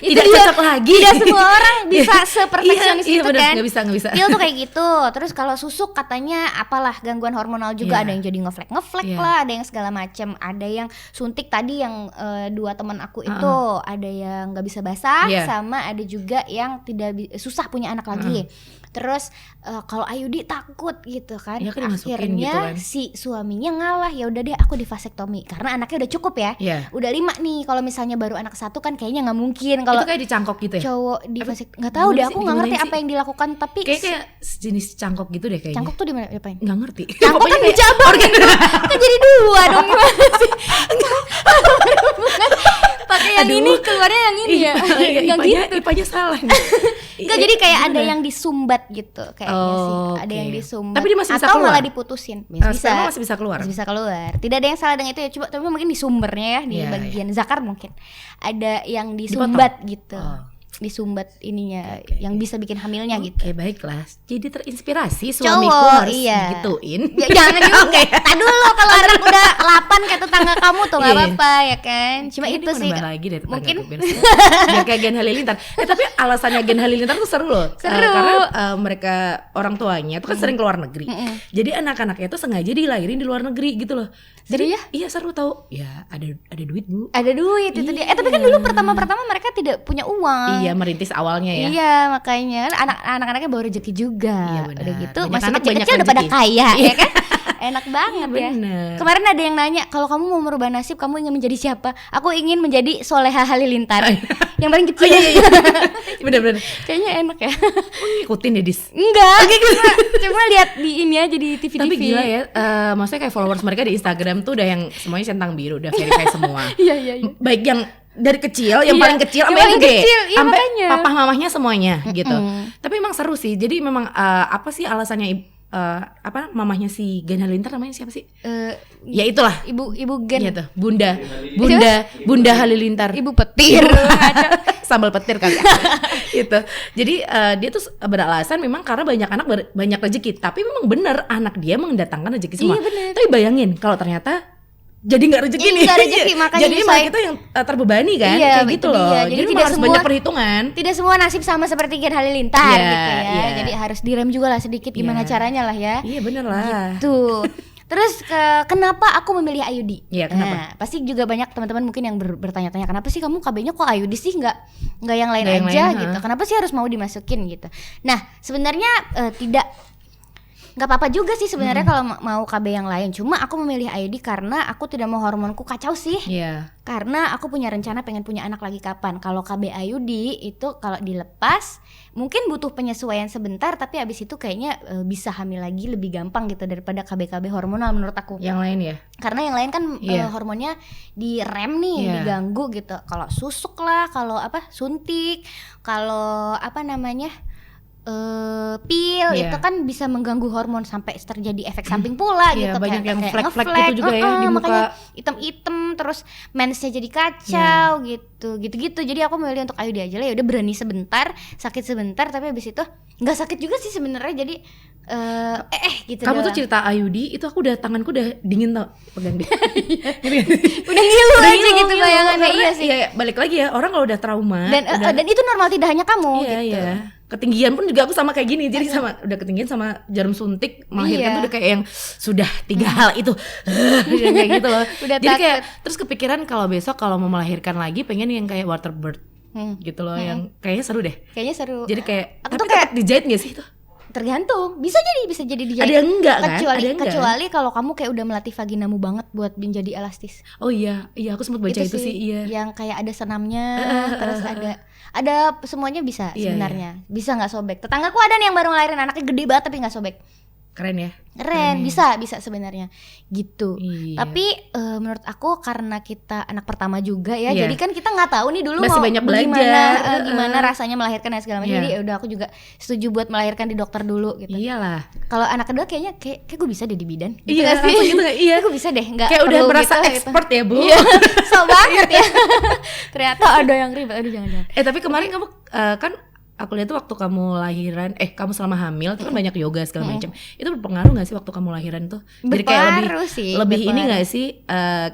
A: Tidak cocok lagi.
B: Tidak semua orang bisa seperfeksionis itu
A: bener,
B: kan.
A: Nggak bisa.
B: Pil tuh kayak gitu. Terus kalau susuk katanya apalah gangguan hormonal juga. Ada yang jadi ngeflek lah, ada yang segala macam. Ada yang suntik tadi yang 2 teman aku itu, ada yang nggak bisa basah, sama ada juga yang susah punya anak lagi. Terus kalau Ayudi takut gitu kan, akhirnya
A: gitu kan.
B: Si suaminya ngalah, ya udah deh aku di vasektomi karena anaknya udah cukup ya. Udah 5 nih, kalau misalnya baru anak 1 kan kayaknya nggak mungkin. Kalau
A: itu kayak dicangkok gitu ya.
B: Cowok di vasektomi nggak tahu deh, aku nggak ngerti apa yang dilakukan, tapi
A: kayak sejenis cangkok gitu deh kayaknya.
B: cangkok tuh di mana diapain?
A: Nggak ngerti.
B: Cangkok kan dicabut kan jadi 2 dong, gimana sih? Pakai yang ini keluarnya yang ini ya. Yang gitu.
A: Ipanya salah.
B: Enggak, jadi kayak ada yang disumbat gitu kayaknya sih. Ada yang disumbat.
A: Tapi dia masih bisa
B: atau
A: keluar?
B: malah diputusin. Bisa.
A: Masih bisa keluar.
B: Masih bisa keluar. Tidak ada yang salah dengan itu ya. Coba tapi mungkin di sumbernya ya, di bagian zakar mungkin. Ada yang disumbat gitu. Disumbat ininya yang bisa bikin hamilnya gitu.
A: Oke, baiklah. Jadi terinspirasi suamiku harus gituin.
B: Jangan juga. Tadi dulu kalau anak udah 8 kayak tetangga kamu tuh enggak apa-apa ya kan. Cuma itu sih.
A: Lagi deh
B: mungkin
A: kayak Gen Halilintar. Tapi alasannya Gen Halilintar tuh seru loh. Karena mereka orang tuanya tuh kan sering keluar negeri. Jadi anak-anaknya tuh sengaja dilahirin di luar negeri gitu loh. Jadi iya seru tau. Ya ada duit, Bu.
B: Ada duit itu dia. Tapi kan dulu pertama-pertama mereka tidak punya uang.
A: Iya, merintis awalnya ya.
B: Iya, makanya anak-anaknya bawa rezeki juga.
A: Iya,
B: udah gitu
A: banyak
B: masih
A: anak,
B: kecil-kecil udah pada kaya ya kan. Enak banget ya. Kemarin ada yang nanya, kalau kamu mau merubah nasib, kamu ingin menjadi siapa? Aku ingin menjadi Soleha Halilintar. Yang paling kecil.
A: Bener-bener.
B: Kayaknya enak ya.
A: Ngikutin ya, Dis?
B: Enggak. Cuma lihat di ini aja di TV-TV.
A: Tapi gila ya, maksudnya kayak followers mereka di Instagram tuh udah yang semuanya centang biru, udah verify semua.
B: Iya.
A: Baik yang dari kecil, yang paling kecil sampai yang gede, sampai papah mamahnya semuanya gitu. Tapi emang seru sih. Jadi memang apa sih alasannya mamahnya si Gen Halilintar namanya siapa sih? Ya itulah.
B: Ibu Gen.
A: Iya tuh, Bunda Halilintar.
B: Ibu petir.
A: Sambal petir kali. Gitu. Jadi dia tuh beralasan memang karena banyak anak banyak rezeki. Tapi memang benar anak dia mendatangkan rezeki semua.
B: Iya,
A: tapi bayangin kalau ternyata jadi nggak rezeki nih.
B: Nggak rezeki, makanya
A: jadi emang kita yang terbebani kan, kayak gitu loh. Jadi tidak harus banyak perhitungan.
B: Tidak semua nasib sama seperti Gen Halilintar gitu ya. Jadi harus direm juga lah sedikit gimana caranya lah ya.
A: Iya bener lah.
B: Gitu. Terus kenapa aku memilih Ayudi?
A: Iya, kenapa?
B: Pasti juga banyak teman-teman mungkin yang bertanya-tanya, kenapa sih kamu KB-nya kok Ayudi sih, nggak yang lain aja gitu? Kenapa sih harus mau dimasukin gitu? Nah sebenarnya nggak apa-apa juga sih sebenarnya kalau mau KB yang lain. Cuma aku memilih Ayudi karena aku tidak mau hormonku kacau sih.
A: Iya.
B: Karena aku punya rencana pengen punya anak lagi kapan. Kalau KB Ayudi itu kalau dilepas mungkin butuh penyesuaian sebentar, tapi abis itu kayaknya bisa hamil lagi lebih gampang gitu daripada KB hormonal menurut aku.
A: Yang lain ya?
B: Karena yang lain kan hormonnya direm nih, diganggu gitu. Kalau susuk lah, kalau suntik, kalau pil itu kan bisa mengganggu hormon sampai terjadi efek samping pula gitu.
A: Banyak yang flek-flek gitu juga ya di muka.
B: Makanya hitam-hitam terus mensnya jadi kacau gitu. Jadi aku memilih untuk Ayudi aja lah. Ya udah berani sebentar, sakit sebentar, tapi habis itu nggak sakit juga sih sebenarnya. Jadi gitu.
A: Kamu tuh cerita Ayudi itu tanganku udah dingin tau, pegang deh.
B: Udah ngilu aja gitu bayangannya. Iya sih.
A: Iya, balik lagi ya, orang kalau udah trauma
B: dan itu normal, tidak hanya kamu gitu.
A: Iya. Ketinggian pun juga aku sama kayak gini. Jadi udah ketinggian sama jarum suntik melahirkan tuh udah kayak yang sudah 3 hal itu. Kayak gitu loh. Jadi takut. Kayak terus kepikiran kalau besok kalau mau melahirkan lagi pengen yang kayak waterbird gitu loh, yang kayaknya seru deh.
B: Kayaknya seru.
A: Jadi kayak
B: aku tuh kayak
A: dijahit gak sih itu?
B: Tergantung, bisa jadi dijahit.
A: Ada yang enggak kan?
B: Kecuali kalau kamu kayak udah melatih vaginamu banget buat menjadi elastis.
A: Oh iya aku sempat baca itu sih. Iya.
B: Yang kayak ada senamnya, terus ada semuanya bisa sebenarnya. Bisa nggak sobek. Tetanggaku ada nih yang baru ngelahirin anaknya gede banget tapi nggak sobek.
A: Keren ya?
B: Keren, bisa sebenarnya gitu.
A: Iya.
B: Tapi menurut aku karena kita anak pertama juga ya, jadi kan kita nggak tahu nih dulu
A: masih
B: mau
A: banyak
B: gimana rasanya melahirkan dan segala macam. Jadi udah aku juga setuju buat melahirkan di dokter dulu gitu.
A: Iyalah.
B: Kalau anak kedua kayaknya kayak gue bisa deh di bidan.
A: Gitu iya sih. Gitu, iya.
B: Gue bisa deh, nggak
A: kayak udah merasa
B: gitu,
A: expert ya Bu.
B: Iya, so banget ya. Ternyata ada yang ribet. Aduh jangan.
A: Tapi kemarin kamu kan aku lihat tuh waktu kamu lahiran, kamu selama hamil tuh kan banyak yoga segala macam. Itu berpengaruh nggak sih waktu kamu lahiran tuh? Jadi kayak lebih ini nggak sih,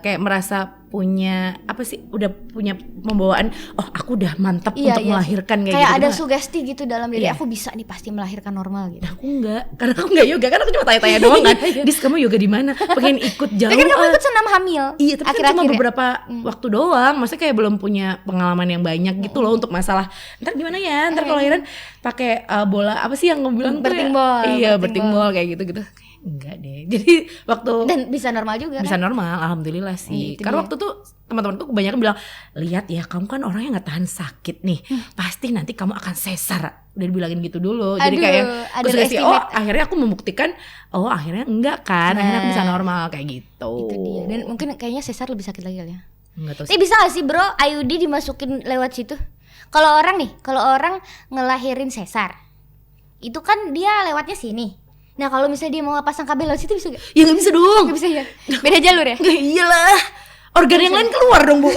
A: kayak merasa punya apa sih? Udah punya pembawaan. Oh aku udah mantap untuk melahirkan kayak gitu.
B: Kayak ada sugesti gitu dalam diri. Aku bisa nih pasti melahirkan normal gitu.
A: Nah, aku enggak, karena aku enggak yoga, karena aku cuma tanya-tanya doang kan. Dis kamu yoga di mana? Pengen ikut jauh.
B: Tapi kan kamu ikut senam hamil.
A: Iya, tapi kan cuma beberapa waktu doang. Maksudnya kayak belum punya pengalaman yang banyak gitu loh untuk masalah. Ntar gimana ya? Ntar kalau lahiran pakai bola apa sih yang ngebilang
B: berting ball.
A: Iya, berting ball kayak gitu-gitu. Enggak deh. Jadi waktu
B: dan bisa normal juga.
A: Bisa normal, alhamdulillah sih. Karena waktu tuh teman-teman tuh kebanyakan bilang, lihat ya kamu kan orangnya nggak tahan sakit nih, pasti nanti kamu akan sesar. Udah dibilangin gitu dulu. Jadi kayak akhirnya aku membuktikan, akhirnya enggak kan, akhirnya aku bisa normal kayak gitu.
B: Itu dia. Dan mungkin kayaknya sesar lebih sakit lagi kali ya.
A: Nggak tahu
B: Tapi bisa gak sih bro IUD dimasukin lewat situ? Kalau orang ngelahirin sesar, itu kan dia lewatnya sini. Nah kalau misalnya dia mau pasang kabel lewat situ bisa gak?
A: Ya nggak bisa dong.
B: Gak bisa ya? Beda jalur ya?
A: Iyalah. Organ yang lain keluar dong Bu.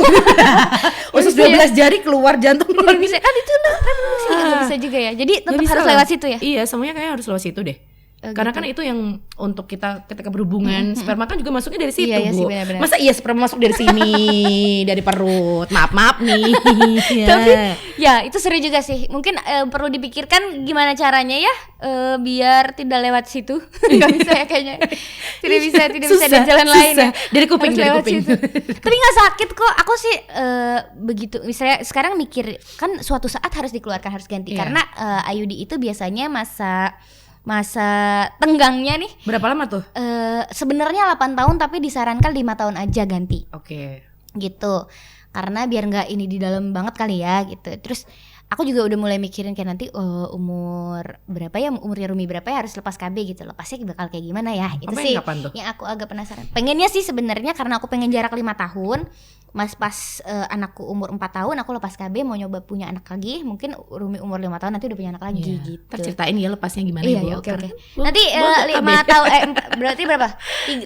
A: Usus 12 jari keluar, jantung keluar.
B: Bisa kan itu reproduksi gak bisa juga ya. Jadi tetap harus lewat situ ya.
A: Iya, semuanya kayaknya harus lewat situ deh. Karena kan itu yang untuk kita ketika berhubungan, sperma kan juga masuknya dari situ,
B: Iya,
A: Bu.
B: sih, benar-benar.
A: Masa iya sperma masuk dari sini, dari perut. Maaf nih. Ya.
B: Tapi ya itu seru juga sih. Mungkin perlu dipikirkan gimana caranya ya biar tidak lewat situ. Nggak bisa ya kayaknya. Tidak bisa ada jalan lain ya.
A: Dari kuping,
B: Harus
A: dari
B: lewat
A: kuping.
B: situ. Tapi nggak sakit kok. Aku sih begitu. Misalnya sekarang mikir kan suatu saat harus dikeluarkan, harus ganti.
A: Iya.
B: Karena IUD itu biasanya masa tenggangnya nih
A: Berapa lama tuh?
B: sebenarnya 8 tahun tapi disarankan 5 tahun aja ganti.
A: Oke.
B: Gitu. Karena biar nggak ini di dalam banget kali ya gitu. Terus aku juga udah mulai mikirin kayak nanti umur berapa ya, umurnya Rumi berapa ya harus lepas KB gitu. Lepasnya bakal kayak gimana ya? Itu
A: Apa
B: sih
A: yang kapan tuh?
B: yang aku agak penasaran. Pengennya sih sebenarnya karena aku pengen jarak 5 tahun. Pas anakku umur 4 tahun aku lepas KB mau nyoba punya anak lagi. Mungkin Rumi umur 5 tahun nanti udah punya anak lagi gitu.
A: Terceritain ya lepasnya gimana
B: Iya,
A: Bu.
B: iya, oke.
A: Karena
B: Nanti
A: gua
B: 5 tahun berarti berapa?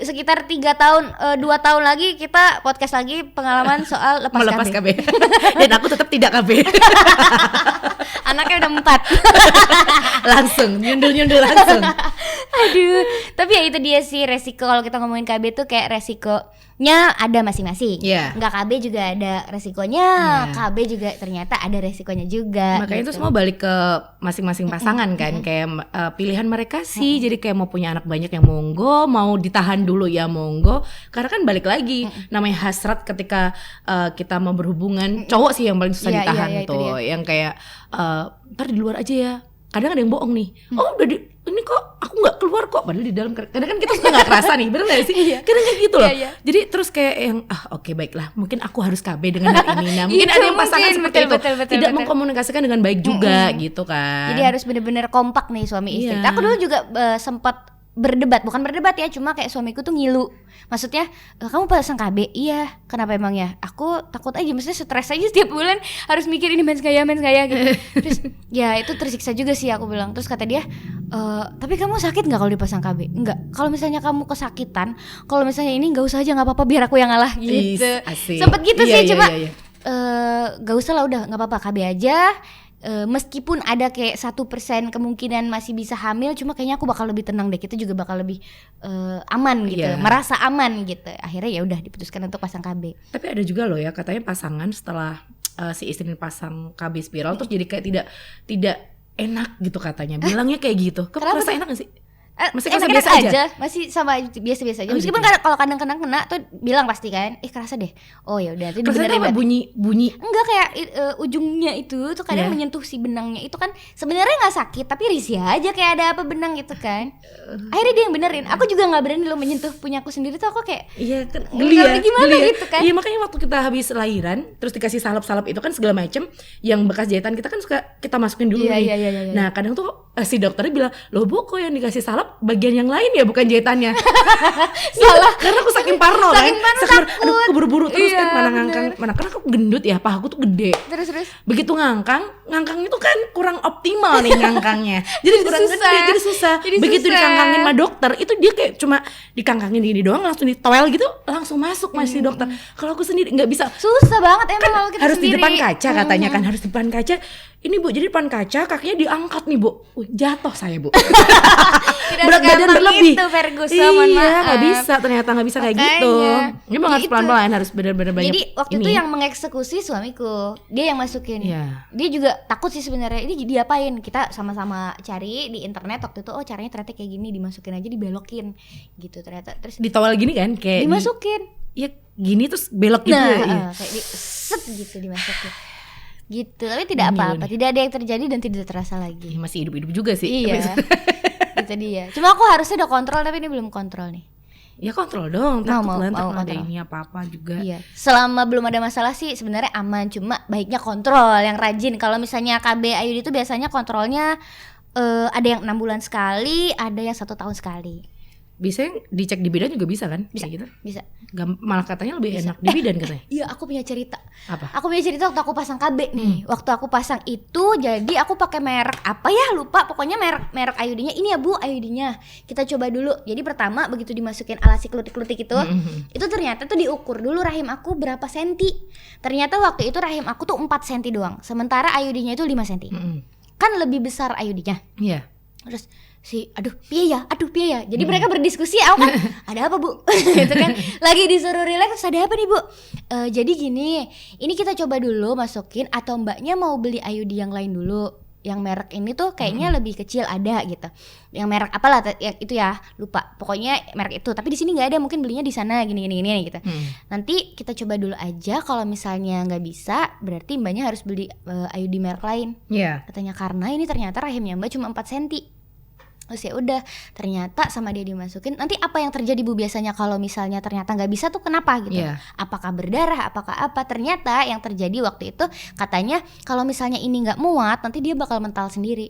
B: Sekitar 3 tahun 2 tahun lagi kita podcast lagi pengalaman soal lepas
A: melepas
B: KB.
A: KB. Dan aku tetap tidak KB.
B: Anaknya udah 4.
A: Langsung nyundul langsung.
B: Aduh, tapi ya itu dia sih resiko kalau kita ngomongin KB tuh kayak resikonya ada masing-masing.
A: Iya.
B: Nggak KB juga ada resikonya,
A: Iya.
B: KB juga ternyata ada resikonya juga.
A: Makanya itu
B: gitu.
A: semua balik ke masing-masing pasangan kan, kayak pilihan mereka sih. Jadi kayak mau punya anak banyak yang monggo, mau ditahan dulu ya monggo. Karena kan balik lagi namanya hasrat ketika kita mau berhubungan, cowok sih yang paling susah
B: Iya,
A: ditahan
B: iya, itu
A: tuh, yang kayak ntar di luar aja ya. Kadang ada yang bohong nih. Oh udah ini kok aku nggak keluar kok, padahal di dalam. Kadang kan kita suka nggak kerasa nih, bener nggak sih? Kadang kayak gitu loh.
B: Iya.
A: Jadi terus kayak yang oke baiklah, mungkin aku harus KB dengan hal ini. Nah mungkin
B: Itu
A: ada yang pasangan
B: mungkin,
A: seperti itu
B: betul,
A: tidak mengkomunikasikan dengan baik juga gitu kan.
B: Jadi harus bener-bener kompak nih suami istri.
A: Iya.
B: Aku dulu juga sempat bukan berdebat ya, cuma kayak suamiku tuh ngilu. Maksudnya, kamu pasang KB? Iya. Kenapa emang ya? Aku takut aja, maksudnya stres aja setiap bulan harus mikir ini mens gaya gitu. Terus ya itu tersiksa juga sih aku bilang. Terus kata dia, tapi kamu sakit nggak kalau dipasang KB? Enggak. Kalau misalnya kamu kesakitan, kalau misalnya ini nggak usah aja, nggak apa-apa, biar aku yang ngalah gitu.
A: Asik.
B: Sempet gitu
A: Iya,
B: sih,
A: iya,
B: cuma
A: iya.
B: gak usah lah, udah nggak apa-apa KB aja. Meskipun ada kayak 1% kemungkinan masih bisa hamil, cuma kayaknya aku bakal lebih tenang deh, kita juga bakal lebih aman gitu,
A: Iya.
B: merasa aman gitu. Akhirnya ya udah diputuskan untuk pasang KB.
A: Tapi ada juga loh ya katanya pasangan setelah si istri pasang KB spiral terus jadi kayak tidak enak gitu katanya. Bilangnya kayak gitu. Kamu
B: Kenapa
A: merasa
B: tuh?
A: enak gak sih? Masih
B: Enak-enak
A: biasa aja?
B: masih sama biasa-biasa aja.
A: Oh,
B: Meskipun
A: gitu.
B: kalau kadang-kadang kena tuh bilang pasti kan, kerasa deh. Oh ya udah, itu
A: Rasanya
B: dibenerin
A: apa
B: berarti.
A: bunyi?
B: Enggak, kayak ujungnya itu tuh kadang
A: Iya.
B: menyentuh si benangnya itu kan sebenarnya nggak sakit tapi risih aja kayak ada apa benang gitu kan. Akhirnya dia yang benerin. Aku juga nggak berani lo menyentuh punya aku sendiri tuh, aku kayak
A: Iya kan
B: geli ya, gimana gitu kan.
A: Iya makanya waktu kita habis lahiran terus dikasih salep-salep itu kan segala macem yang bekas jahitan kita kan suka kita masukin dulu
B: Iya,
A: nih.
B: iya.
A: Nah kadang tuh si dokternya bilang, loh Bu kok yang dikasih salep bagian yang lain ya bukan jahitannya.
B: Salah.
A: Karena aku saking parno kan.
B: Saking parno,
A: Saking,
B: takut.
A: aduh keburu-buru terus
B: Iya,
A: kan mana
B: bener.
A: ngangkang, mana karena aku gendut ya, pahaku tuh gede.
B: Terus
A: Begitu ngangkang itu kan kurang optimal nih ngangkangnya. Jadi kurang
B: susah.
A: gede, jadi susah.
B: Jadi
A: Begitu
B: susah.
A: dikangkangin sama dokter, itu dia kayak cuma dikangkangin gini doang langsung ditoel gitu, langsung masuk masih dokter. Kalau aku sendiri nggak bisa.
B: susah banget emang kalau kita
A: Harus di
B: sendiri.
A: depan kaca katanya kan, harus di depan kaca. Ini Bu, jadi depan kaca kakinya diangkat nih Bu. Jatuh saya Bu.
B: Tidak
A: Berat badan
B: segampang
A: berlebih.
B: itu, Ferguson, mohon
A: Iya,
B: maaf.
A: nggak bisa, ternyata nggak bisa kayak gitu.
B: Makanya.
A: Ini harus
B: Ya itu.
A: pelan-pelan, harus benar-benar banyak.
B: Jadi waktu
A: ini.
B: itu yang mengeksekusi suamiku, dia yang masukin.
A: Iya.
B: Dia juga takut sih sebenarnya. Ini diapain? Kita sama-sama cari di internet waktu itu. Oh caranya ternyata kayak gini, dimasukin aja, dibelokin gitu ternyata. Terus
A: ditowel gini kan kayak
B: dimasukin.
A: ya gini terus belok gitu.
B: Nah,
A: Iya.
B: kayak di set gitu dimasukin. Gitu. Tapi tidak
A: Ini
B: apa-apa,
A: loh
B: tidak ada yang terjadi dan tidak terasa lagi.
A: Ih, masih hidup-hidup juga sih.
B: Iya. Itu dia. Cuma aku harusnya udah kontrol tapi ini belum kontrol nih.
A: Ya kontrol dong, takut
B: Mau
A: lah ntar kalau ada
B: kontrol.
A: ini apa-apa juga.
B: Iya. Selama belum ada masalah sih sebenarnya aman, cuma baiknya kontrol yang rajin. Kalau misalnya KB IUD itu biasanya kontrolnya ada yang 6 bulan sekali, ada yang 1 tahun sekali.
A: biasanya dicek di bidan juga bisa kan?
B: Bisa,
A: Kayak gitu.
B: bisa.
A: Malah katanya lebih
B: Bisa.
A: enak di bidan katanya.
B: Iya, aku punya cerita.
A: Apa?
B: Aku punya cerita waktu aku pasang KB nih. Waktu aku pasang itu, jadi aku pakai merek apa ya lupa. Pokoknya merek IUD-nya ini ya Bu, IUD-nya. Kita coba dulu. Jadi pertama begitu dimasukin alat si klutik-klutik itu ternyata tuh diukur dulu rahim aku berapa senti. Ternyata waktu itu rahim aku tuh 4 senti doang. Sementara IUD-nya itu 5 senti. Kan lebih besar IUD-nya.
A: Iya.
B: Terus aduh piye ya. Jadi mereka berdiskusi, aku kan ada apa Bu? Gitu kan. Lagi disuruh relax, ada apa nih Bu? Jadi gini, ini kita coba dulu masukin atau mbaknya mau beli IUD yang lain dulu. Yang merek ini tuh kayaknya lebih kecil ada gitu. Yang merek apalah yang itu ya, lupa. Pokoknya merek itu, tapi di sini nggak ada, mungkin belinya di sana gini gitu. Nanti kita coba dulu aja, kalau misalnya nggak bisa, berarti mbaknya harus beli IUD merek lain.
A: Iya.
B: Katanya karena ini ternyata rahimnya mbak cuma 4 cm. Terus ya udah, ternyata sama dia dimasukin. Nanti apa yang terjadi Bu biasanya kalau misalnya ternyata nggak bisa tuh kenapa gitu?
A: Iya.
B: Apakah berdarah? Apakah apa? Ternyata yang terjadi waktu itu katanya kalau misalnya ini nggak muat, nanti dia bakal mental sendiri.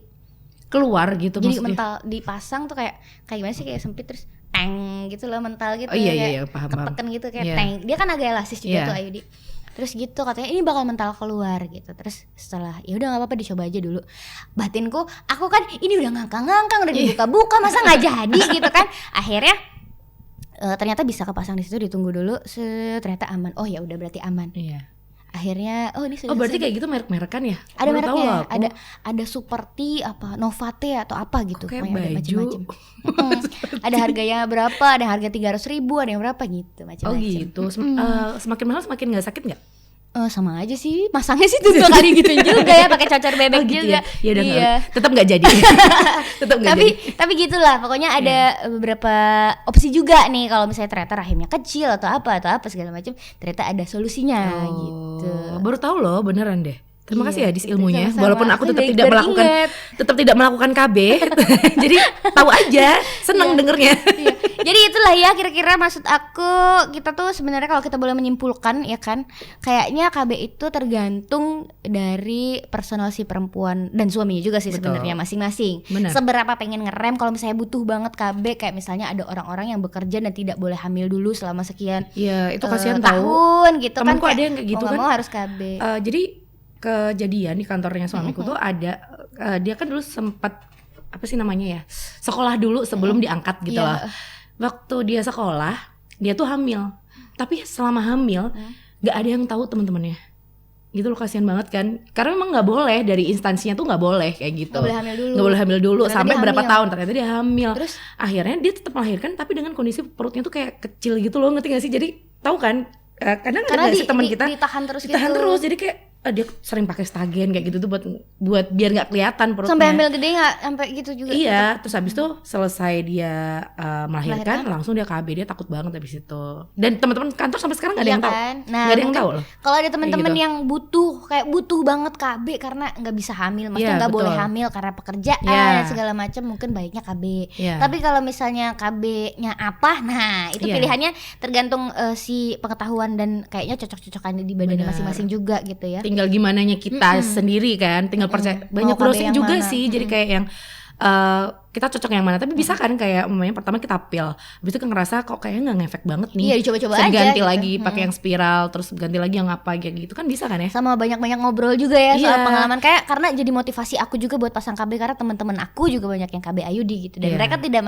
A: Keluar gitu
B: Jadi
A: maksudnya.
B: mental dipasang tuh kayak gimana sih, kayak sempit terus teng gitu loh, mental gitu.
A: Oh iya,
B: kayak
A: iya, paham.
B: Ketekan gitu kayak
A: Iya.
B: teng. Dia kan agak elastis juga
A: Iya.
B: tuh IUD. Terus gitu katanya ini bakal mental keluar gitu. Terus setelah ya udah nggak apa-apa, dicoba aja dulu. Batinku, aku kan ini udah ngangkang-ngangkang, udah dibuka-buka, masa nggak jadi gitu kan. Akhirnya ternyata bisa kepasang di situ, ditunggu dulu. Ternyata aman. Oh ya udah berarti aman.
A: Iya.
B: Akhirnya ini sudah.
A: Oh berarti kayak gitu merek-merekan ya?
B: ada
A: Baru tahu
B: mereknya,
A: loh aku.
B: ada Superti apa Novate atau apa gitu.
A: Kayak
B: Pokoknya ada
A: baju.
B: macam-macam. Ada harganya berapa, ada harga 300.000, ada yang berapa gitu macam-macam.
A: Oh gitu. Semakin mahal semakin nggak sakit nggak?
B: Sama aja sih, masangnya sih tuh 2 kali gitu juga ya, pakai cocor bebek
A: gitu
B: juga.
A: ya. Ya udah
B: Iya.
A: tetap nggak jadi. Tetap nggak jadi.
B: Tapi gitulah, pokoknya ada beberapa opsi juga nih kalau misalnya ternyata rahimnya kecil atau apa segala macam, ternyata ada solusinya gitu.
A: Baru tahu loh, beneran deh. Terima
B: Iya,
A: kasih ya Dis ilmunya.
B: sama-sama.
A: Walaupun aku tetap
B: Baik
A: tidak melakukan KB. Jadi tahu aja, seneng dengernya.
B: Iya. Jadi itulah ya kira-kira maksud aku, kita tuh sebenarnya kalau kita boleh menyimpulkan ya kan, kayaknya KB itu tergantung dari personal si perempuan dan suaminya juga sih sebenarnya masing-masing.
A: Benar.
B: Seberapa pengen ngerem, kalau misalnya butuh banget KB, kayak misalnya ada orang-orang yang bekerja dan tidak boleh hamil dulu selama sekian
A: Iya, itu kasihan tahu.
B: tahun gitu.
A: Temanku
B: kan
A: ada yang kayak gitu
B: mau
A: kan.
B: nggak mau harus KB.
A: Jadi kejadian di kantornya suamiku tuh ada dia kan dulu sempat apa sih namanya ya, sekolah dulu sebelum diangkat gitu
B: Iya.
A: loh. Waktu dia sekolah dia tuh hamil, tapi selama hamil nggak ada yang tahu teman-temannya gitu loh. Kasihan banget kan, karena memang nggak boleh, dari instansinya tuh nggak boleh kayak gitu,
B: Nggak boleh hamil dulu.
A: nggak boleh hamil dulu
B: Ternyata
A: sampai
B: dia
A: berapa
B: hamil.
A: tahun, ternyata dia hamil.
B: Terus?
A: Akhirnya dia tetap melahirkan tapi dengan kondisi perutnya tuh kayak kecil gitu loh, ngerti gak sih? Jadi tahu kan, kadang
B: Karena
A: ada nggak sih teman kita
B: ditahan terus
A: ditahan
B: gitu.
A: terus, jadi kayak dia sering pakai stagen kayak gitu tuh buat biar nggak kelihatan perutnya.
B: Sampai hamil gede nggak? Sampai gitu juga.
A: Iya, terus habis itu selesai dia melahirkan, langsung dia KB, dia takut banget habis itu. Dan teman-teman kantor sampai sekarang nggak ada
B: Iya
A: yang tahu,
B: kan? Nah,
A: nggak ada yang
B: mungkin
A: tahu loh.
B: Kalau ada teman-teman
A: gitu.
B: yang butuh banget KB karena nggak bisa hamil, maksudnya
A: Iya,
B: nggak boleh
A: betul.
B: hamil karena pekerjaan
A: Iya.
B: segala macam, mungkin baiknya KB.
A: Iya.
B: Tapi kalau misalnya KB-nya apa, nah itu
A: Iya.
B: pilihannya tergantung si pengetahuan dan kayaknya cocok-cocokannya di badannya
A: Benar.
B: masing-masing juga gitu ya.
A: Tinggal gimananya kita sendiri kan, tinggal percaya. Banyak
B: Mau KB
A: browsing
B: yang
A: juga
B: mana.
A: sih, jadi kayak yang kita cocok yang mana, tapi bisa kan kayak umumnya pertama kita pil, habis itu ngerasa kok kayaknya nggak ngefek banget nih,
B: Iya, dicoba-coba
A: terus
B: aja
A: ganti
B: gitu.
A: lagi pakai yang spiral, terus ganti lagi yang apa kayak gitu kan bisa kan ya.
B: Sama banyak-banyak ngobrol juga ya soal
A: Iya.
B: pengalaman, kayak karena jadi motivasi aku juga buat pasang KB, karena teman-teman aku juga banyak yang KB IUD gitu dan
A: Iya.
B: mereka tidak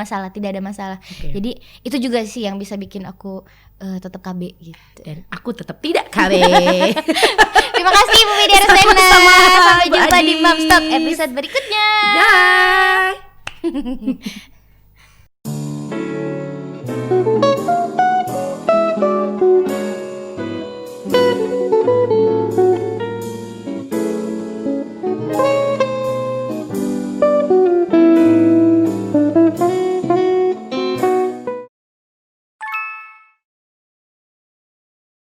B: ada masalah.
A: Oke.
B: Jadi itu juga sih yang bisa bikin aku tetap KB gitu.
A: Dan aku tetap tidak KB.
B: Terima kasih Ibu Widya Rusena.
A: Sama-sama,
B: Sampai
A: Bu
B: jumpa di
A: Adis.
B: Mom Talk episode berikutnya.
A: Bye.